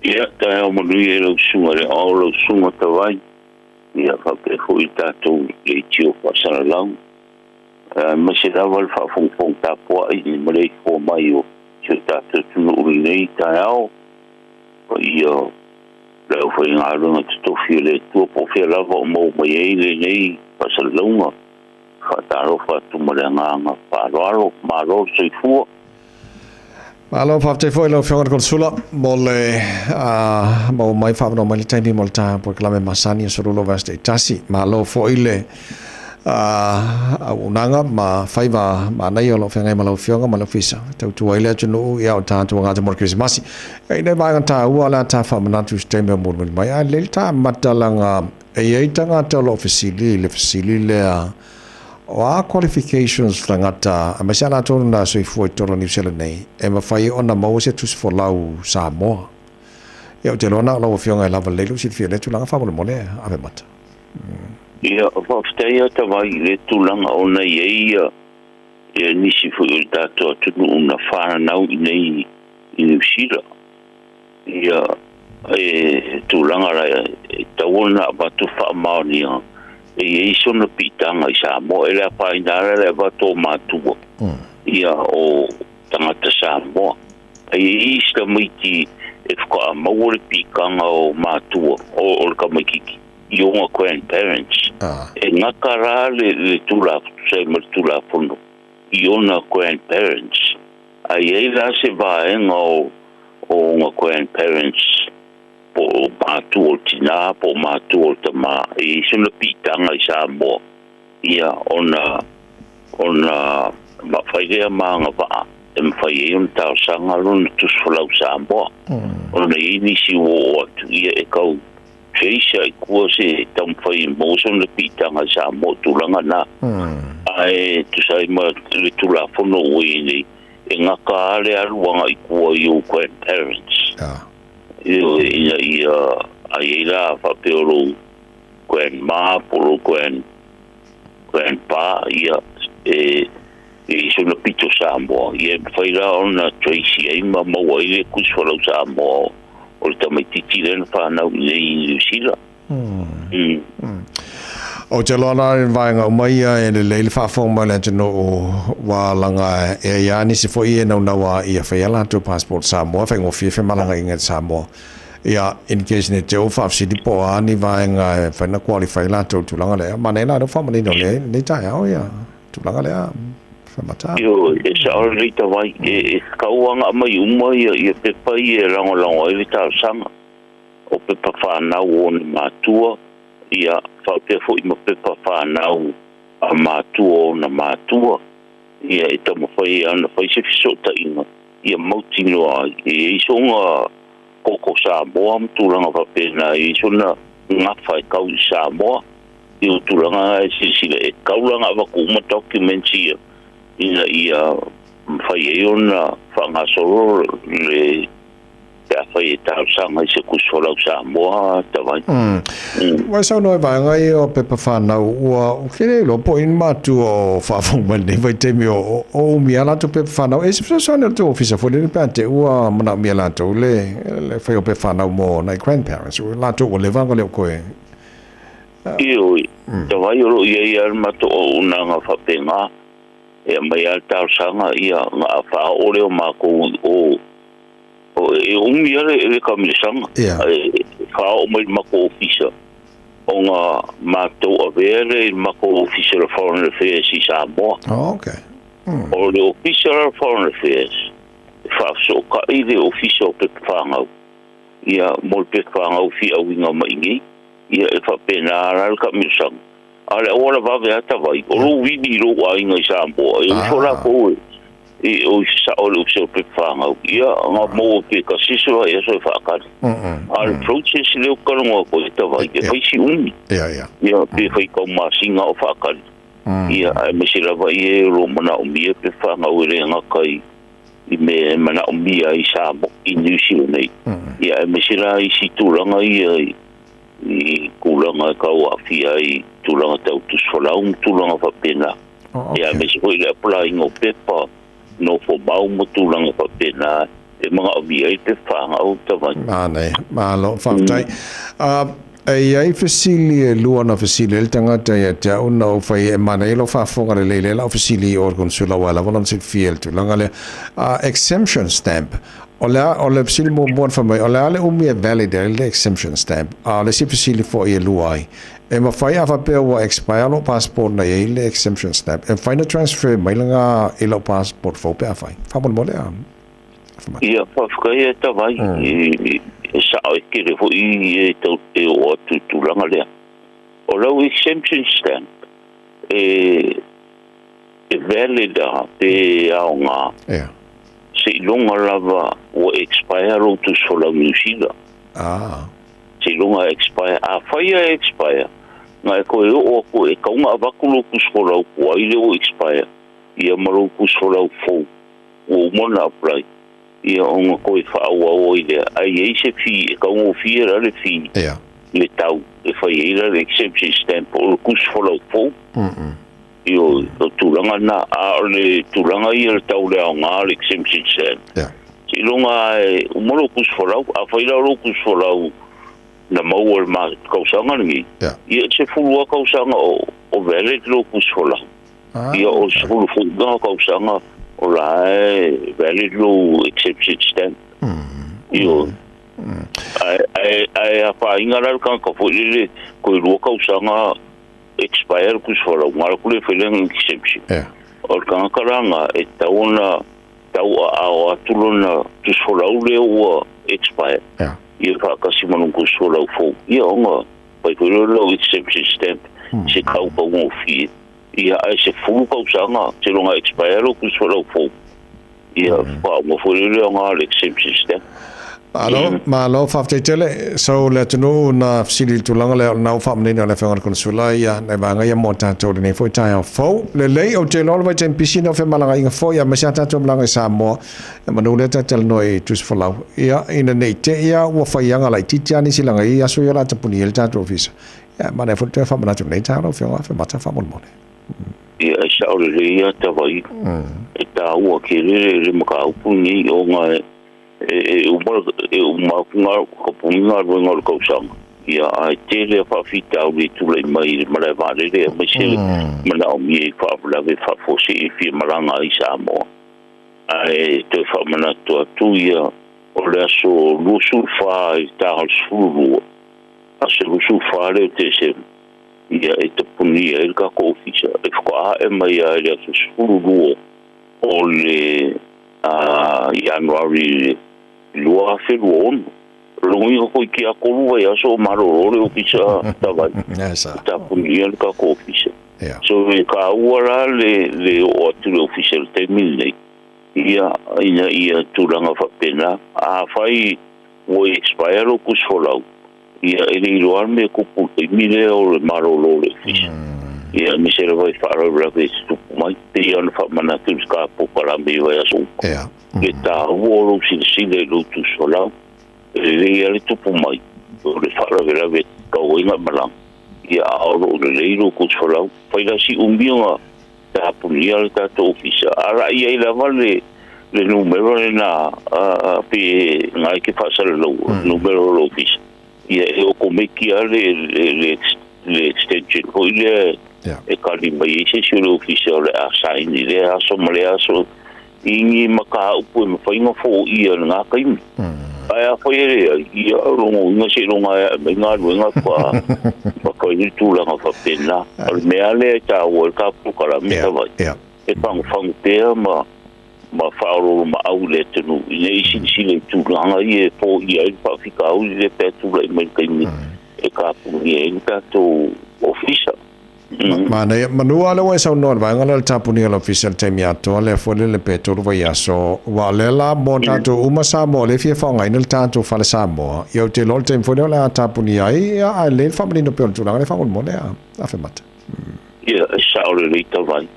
Ia, tae o manui e lau sunga le o lau sunga tawai. Ia, whake hui tātou le tio whasara lau. Masi rawa le whafongfong tāpua i ni marei kua mai o tio tātou tunu uri nei tae ao. Ia, lau whai ngā runga tutofi le tua po whia lava o mau mai eile nei whasara launga. Whataro whatumare nganga wharoaro, maro soifua. Malo pafte foi lo fiona consula mole mo mai fa no mai taimi molta por clame masani solo vaste tasi malo foile unanga ma faiva ma nei lo fenga malo fiona malo fisa tu ile tunu ya ta tu nga mo Christmas ai ne ba ta wala ta fa mana tu steme mo mai a le ta matalanga e tanga to lo facili le o qualifications langata a masana tonu na soi foi toro New Zealand nei e mawhai ona mau se tus for lau Samoa e o te lona lau fionga e lava leilu si fia le tulanga whamole mole ave mata ia whafteia tawai le tulanga o nei e nisi fui o tātua tunu una whanau i nei i New Zealand ia e tulanga rai e tawona batu whaamaonia e sona pitanga i Samoa e lea painara lea vato mātua ia o tangata Samoa e ista maiti e whaka maure pikanga o mātua o le kamaikiki i onga grandparents e ngakara le tula sei mar tula fono i ona grandparents a e la se vaenga o onga grandparents po mātua o tina, po mātua o tama, i suna pitanga i Samoa. Ia, ona mawhairea maanga waa, e mawhai e on tau sanga lona tuswhalau Samoa. Ona inisi o atu, ia e kau treisa i kua se tau mwhai mo suna pitanga i Samoa tulanga na. Ai, tusai ma le tula fono ui nei, e ngaka ale aruanga i kua i o grandparents. Ia aira fa peolo grandma polo grandpa ia e sono pito Samoa ia faira ona Tracy ai ma ile kusfalo Samoa o tamai titiren fa na nei New Zealand o te lona vaenga umaia e le leile whafong le tino o wālanga e iani se foi e nawa ia whaiala tu passport Samoa whaingo whiwhi malanga ingat Samoa ia in case ne te ofa sidi po ani vaenga whaina qualify la tu tulanga lea manela no whamani no le ne tai au ia tulanga lea whamata yo e sa ora rita vai e kauanga mai uma ia pepa i e rango e vita sanga o pepa whanau o ni mātua ia whapea fo i ma pepa whanau a mātua o na mātua ia e tamo whai ana whai se fisota inga ia mauti noa e isonga koko Samoa mtulanga whapena i sona ngawhai kau i Samoa i o tulanga e sisile e kaulanga wakuma documents ia mwhai e ona whangasoro le te awhai e tau sanga i se kuswhalau Samoa tawai. Wai sau noi vaenga i o pepa whanau ua o kere lo po in matu o whawhongmane vai temi o umia lato pepa whanau e sipsa soane o te ofisa fo le pante ua mana umia lato le whai o pepa whanau mo nai grandparents o lato o le vanga leo koe Ioi tawai oro ia mato o unanga whapenga e mai al tau sanga ia ngā wha ore o mako o e umia le kamilisanga wha o mai mako ofisa o ngā mātou a vere mako official of foreign affairs i Samoa. Okay. O le official of foreign affairs whaaso ka i le official pepe whangau ia mol pepe whangau fi au inga maingi ia e whapena aral ka mirsang ale ora vave ata vai o lo vini lo a inga i Samoa e usora koe e o sa o le official pepe whangau ia ngā mo pe ka siso e so whakari al process le o karonga koe ta vai e whaisi umi ia pe whai kau masinga o whakari ia e mesira vai e ro mana umi e pepe whangau e re ngakai i me mana umia i Samoa i New Zealand ia e mesira i si tūranga i kūranga kau a fia i tūranga tau tuswhalau tūranga whapena ia e mesira i le applying o pepa no fo mau mo tūranga whapena te mga obi ai te whanga o tawai. Nei, malo, whaftai. Ai fasili e lua na fasili el tangata ia te una o whai e mana ilo whafonga le leile la o fasili o konsula wala walan sit fiel tu langa le exemption stamp o le fasili mo buan whamai o le ale umi e valid le exemption stamp le si fasili fo i e lua ai e ma whai awa pia wa expire lo passport na i le exemption stamp e whai na transfer mai langa ilo passport fo pia whai whamon mo le ia whawhkai e tawai sa o kere fo i tau te o tu langa lea. O lau exemption stamp e valid a pe ao ngā se ilonga lava o expire o tu sola New Zealand. Se ilonga expire a whaia expire ngā e koe o ko e kaunga avakulo kusola o kua ile o expire ia maro kusola o fau o mona apply ia onga koe whaua o ile ai ei se fi e kaunga o fia rare fi le tau e whai eira le exemption stamp o le kusola o fau io o tūranga na a le tūranga i le tau le ao ngā le exemption stamp se ilonga e umoro kusola a whaira ro kusola na mau o ma kausanga ngi ia se fulua kausanga o vele lo kusola ia o se fulua kausanga o la vele lo exception stamp io ai a pa ingara kan ka fo ile ko lo kausanga expire kusola ngara kule felen exception o kan karanga e tauna tau a tulona kusola ule o expire ia kasi manu kusola fo ia onga pai ko lo exemption stamp se kau pa mo fi ia ai se fu ko sanga se longa expire kusola fo ia pa mo fo le nga exemption stamp malo faftele so le tunu na fsili tulanga le na famne na le fenga konsula ia na banga ia monta to ne fo tai fo le lei o te lo va tem piscina fe malanga inga fo ia masata to malanga sa mo manu le tatal noi tus fo la ia ina nei te ia wo fa ia ngala titiani silanga ia so ia la tapuni el tato office ia ma ne fo te fa mana to nei ta lo fe mata fa mo ia sa o le ia ta vai e ta o ke le maka upuni o nga uma ko punga ro ko sang ia ai tele fa fita o tu le mai mala vale le mai se mala o mi fa la ve fa fo si fi malanga i sa mo ai te fa mana to tu ia o le so lu su fa ta al su a se lu su fa le te se ia e te puni e ka ko ofisa e fa e mai ia le su lu o le January lua feluon longi ko ki a kolu ya so maro le ofisa tava ta punia ka ko ofisa so ka ora le o tu official termine ia turanga fa pena a fai o expire o kusola ia ele roar me ko pu mire o maro le ofisa ia mi se vai fare la vez tu mai te on fa mana tu ska po para me vai so e ta o si le tu sola e le tu po mai o le fare la vez ka o inga mala ia o le ku sola fai la si umbio ta punia ta to ofisa ara ia la vale le numero na pe ngai ke fa sala lo numero lo ofisa ia o come ki le extension ko ile e kali mai se si lo official a sign ile a so male a so ingi maka upu me fainga fo ia nga kai ai a foi ia rongo nga se ronga nga nga pa ko ni tu la fa pena al me ale ta o ka pu kala me vai e pang te ma faro ma aule tenu nei si le tu nga ie fo ia pa fika u le pe tu le me kai ni e ka pu ni ka to official mana manua le wa sa no va ngala tapuni al official time ya to le fo le peto va ya so wa le la monta to uma sa mo le fie fa ngai nel tanto fa le sa mo yo te lol time fo le tapuni ai a le family no pe tu le fa mo le a fe mat ia sa o le ta vai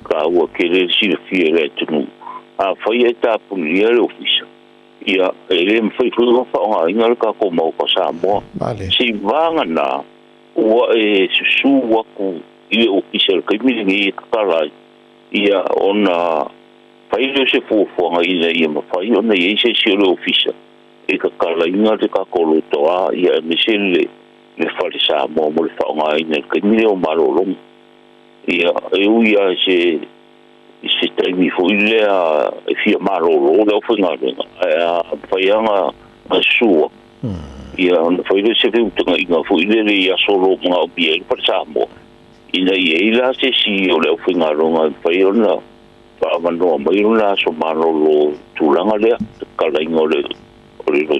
ka o ke le si fie le tu a fa ia tapuni le official ia ele me foi fa ngai ngal ka ko mo ko sa mo si vanga na o e su wa ku i official kai mi ngi kala ia ona pai le se fuafuaga ina ia mafai ona iai se o le ofisa e ka kalainga te ka kolo toa ia e mese le fale Samoa mo le whaongaina e kaimile o marolong ia e uia se taimi fo ilea e fia marolo leo whingarenga a whaianga a sua ia ona whaile se whiutanga inga fo ilea ia solo mga o bia i fale Samoa ina ia ila se si o leo whingaronga whai ona whaamanoa mairu la so marolo tūlanga lea kalainga o le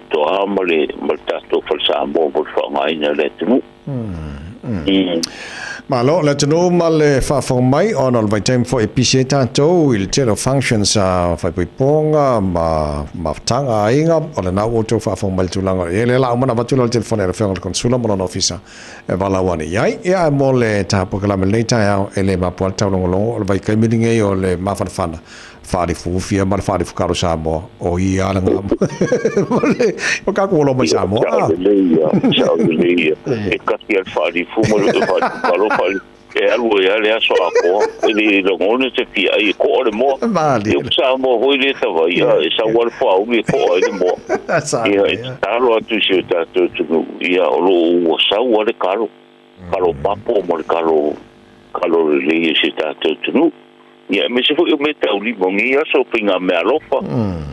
toa male tato fale Samoa mo le whaongaina le tunu Malo le tunu male fa mai on al vai time for episeta to il telo functions fa ponga ma tanga inga o le na auto fa mal tulanga ele la mana batula le telefone le fenga consula mo no officer e vala wani yai ya mo le ta pokala me le ta ele ma po ta longo vai kai meeting e o le ma fa fari fufia ma fari fukaro Samoa o ia la ngam o ka ko lo mai Samoa e kasi al fari fumo le fari e algo ya le aso ako e lo ngone se fia e ko le mo e Samoa ho le tava ia e sa wal fa o le ko le mo ia talo atu se tato ia o lo sa wal karo papo mo karo le se tato tunu ia me se foi o me tau li mongi so pinga me alofa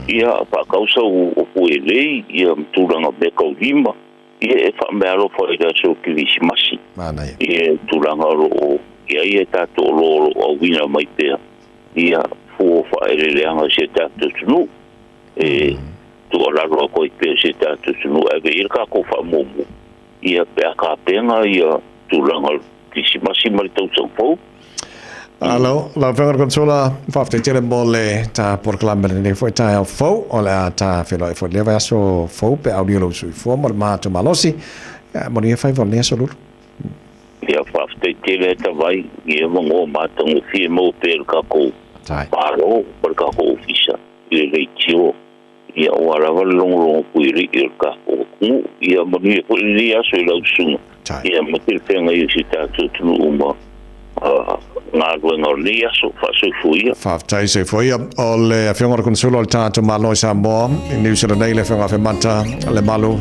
ia pa causa o puele ia turanga be ko vima ia fa me alofa ia so kilisi masi mana ia turanga ro ia tato lo o vina mai pe ia fu fa ele anga se tato tunu e tu ola ro ko pe se tato tunu e ir ka ko fa mo ia pe ka penga ia turanga kilisi masi mai tau so fo Alo, la venga consola fafte tele bolle ta por clamber ne foi ta fo o la ta felo foi leva so fo pe audio lo sui fo mal ma to malosi mo ni fai vol ne so lu ia fafte tele ta vai ia mo ma to fi mo per ka ko paro por ka ko ofisa le tio ia o ara val long puiri il ka ko ia mo ni ko ni aso lo su ia mo te fenga i sita tu uma ngā ruenga o lia so whasui fuia. Whaftai se fuia o le whionga consulo o le tātou malo i Samoa. Ni usura nei le whionga whemata le malu.